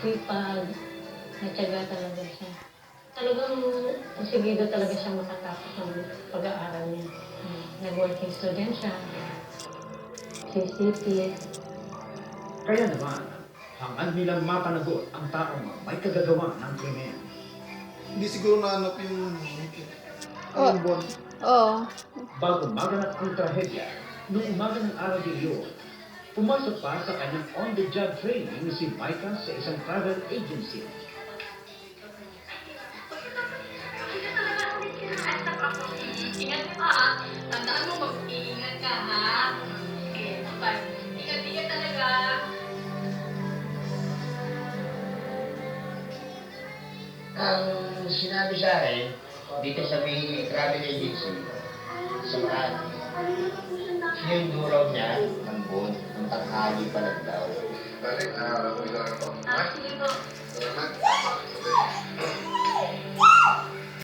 sipag, natyaga talaga siya. Talagang sigido talaga siya makatapos ng pag-aaral niya. Nag-working student siya, CCT. Kaya naman, hangad nilang mapanagot ang taong may kagagawa ng krimen. Hindi siguro nahanap yung buwan. Oo. Bago maganap ang trahedya, noong umaga ng araw din yun, pumasok pa sa kanyang on-the-job training si Micah sa isang travel agency. Ingat ka ha. Tandaan mo, mag-iingat ka ha. Okay, bye. Ingat-ingat talaga. Ang sinabi sa akin, dito sa may travel agency, sa Makati, siya yung duraw niya ng buwan, ng tanghali pa lang daw. Dali,